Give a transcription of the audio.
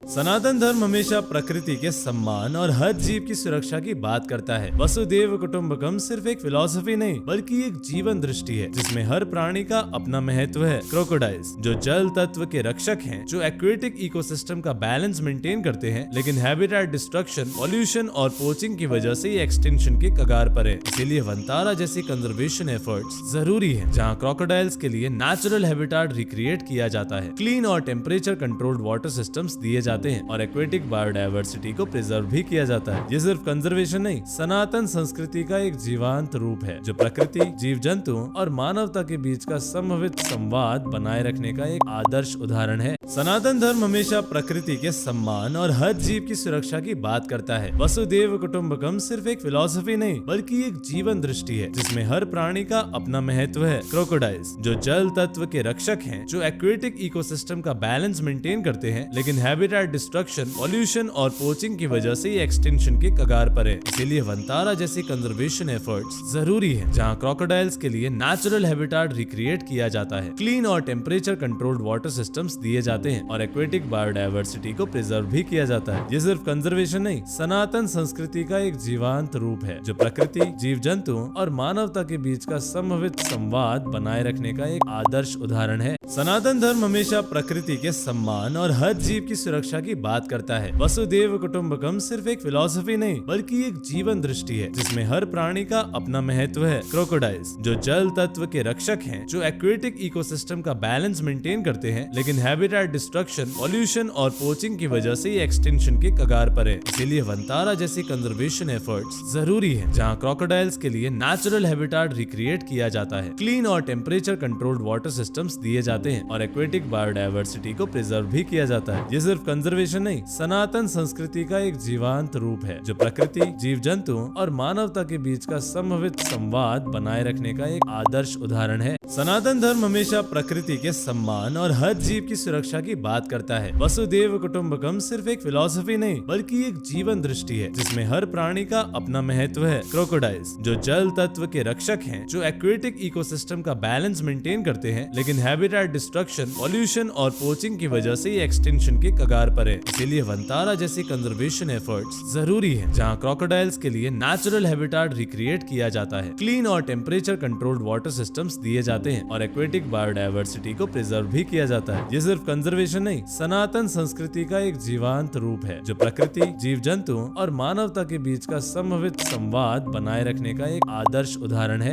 सनातन धर्म हमेशा प्रकृति के सम्मान और हर जीव की सुरक्षा की बात करता है। वसुदेव कुटुम्बकम सिर्फ एक फिलॉसफी नहीं बल्कि एक जीवन दृष्टि है जिसमें हर प्राणी का अपना महत्व है। क्रोकोडाइल्स जो जल तत्व के रक्षक हैं, जो एक्वेटिक इकोसिस्टम का बैलेंस मेंटेन करते हैं, लेकिन हैबिटेट डिस्ट्रक्शन, पॉल्यूशन और पोचिंग की वजह से ये एक्सटिंक्शन के कगार पर है। इसीलिए वंतारा जैसी कंजर्वेशन एफर्ट्स जरूरी है, जहाँ क्रोकोडाइल्स के लिए नेचुरल हैबिटेट रिक्रिएट किया जाता है, क्लीन और टेम्परेचर कंट्रोल्ड वाटर सिस्टम्स दिए जाते हैं और एक्वेटिक बायोडायवर्सिटी को प्रिजर्व भी किया जाता है। ये सिर्फ कंजर्वेशन नहीं, सनातन संस्कृति का एक जीवंत रूप है जो प्रकृति, जीव जंतुओं और मानवता के बीच का संभावित संवाद बनाए रखने का एक आदर्श उदाहरण है। सनातन धर्म हमेशा प्रकृति के सम्मान और हर जीव की सुरक्षा की बात करता है। वसुदेव कुटुम्बकम सिर्फ एक फिलॉसफी नहीं बल्कि एक जीवन दृष्टि है जिसमें हर प्राणी का अपना महत्व है। क्रोकोडाइल्स जो जल तत्व के रक्षक हैं, जो एक्वेटिक इकोसिस्टम का बैलेंस मेंटेन करते हैं, लेकिन हैबिटेट डिस्ट्रक्शन, पॉल्यूशन और पोचिंग की वजह से ये एक्सटिंक्शन के कगार पर है। इसीलिए वंतारा जैसी कंजर्वेशन एफर्ट्स जरूरी है, जहाँ क्रोकोडाइल्स के लिए नेचुरल हैबिटेट रिक्रिएट किया जाता है, क्लीन और टेम्परेचर कंट्रोल्ड वाटर सिस्टम्स दिए जाते हैं और एक्वेटिक बायोडायवर्सिटी को प्रिजर्व भी किया जाता है। ये सिर्फ कंजर्वेशन नहीं, सनातन संस्कृति का एक जीवंत रूप है जो प्रकृति, जीव जंतुओं और मानवता के बीच का संभावित संवाद बनाए रखने का एक आदर्श उदाहरण है। सनातन धर्म हमेशा प्रकृति के सम्मान और हर जीव की सुरक्षा की बात करता है। वसुदेव कुटुम्बकम सिर्फ एक फिलॉसफी नहीं बल्कि एक जीवन दृष्टि है जिसमें हर प्राणी का अपना महत्व है। क्रोकोडाइल्स जो जल तत्व के रक्षक हैं, जो एक्वेटिक इकोसिस्टम का बैलेंस मेंटेन करते हैं, लेकिन हैबिटेट डिस्ट्रक्शन, पॉल्यूशन और पोचिंग की वजह से ये एक्सटिंक्शन के कगार पर है। इसीलिए वंतारा जैसी कंजर्वेशन एफर्ट्स जरूरी है, जहाँ क्रोकोडाइल्स के लिए नेचुरल हैबिटेट रिक्रिएट किया जाता है, क्लीन और टेम्परेचर कंट्रोल्ड वाटर सिस्टम्स दिए जाते हैं और एक्वेटिक बायोडायवर्सिटी को प्रिजर्व भी किया जाता है। ये सिर्फ कंजर्वेशन नहीं, सनातन संस्कृति का एक जीवंत रूप है जो प्रकृति, जीव जंतुओं और मानवता के बीच का संभावित संवाद बनाए रखने का एक आदर्श उदाहरण है। सनातन धर्म हमेशा प्रकृति के सम्मान और हर जीव की सुरक्षा की बात करता है। वसुदेव कुटुम्बकम सिर्फ एक फिलॉसफी नहीं बल्कि एक जीवन दृष्टि है जिसमें हर प्राणी का अपना महत्व है। क्रोकोडाइल्स जो जल तत्व के रक्षक हैं, जो एक्वेटिक इकोसिस्टम का बैलेंस मेंटेन करते हैं, लेकिन हैबिटेट डिस्ट्रक्शन, पॉल्यूशन और पोचिंग की वजह से ये एक्सटिंक्शन के कगार पर है। इसीलिए वंतारा जैसी कंजर्वेशन एफर्ट्स जरूरी है, जहाँ क्रोकोडाइल्स के लिए नेचुरल हैबिटेट रिक्रिएट किया जाता है, क्लीन और टेम्परेचर कंट्रोल्ड वाटर सिस्टम्स दिए जाते हैं और एक्वेटिक बायोडायवर्सिटी को प्रिजर्व भी किया जाता है। ये सिर्फ कंजर्वेशन नहीं, सनातन संस्कृति का एक जीवंत रूप है जो प्रकृति, जीव जंतुओं और मानवता के बीच का संभावित संवाद बनाए रखने का एक आदर्श उदाहरण है।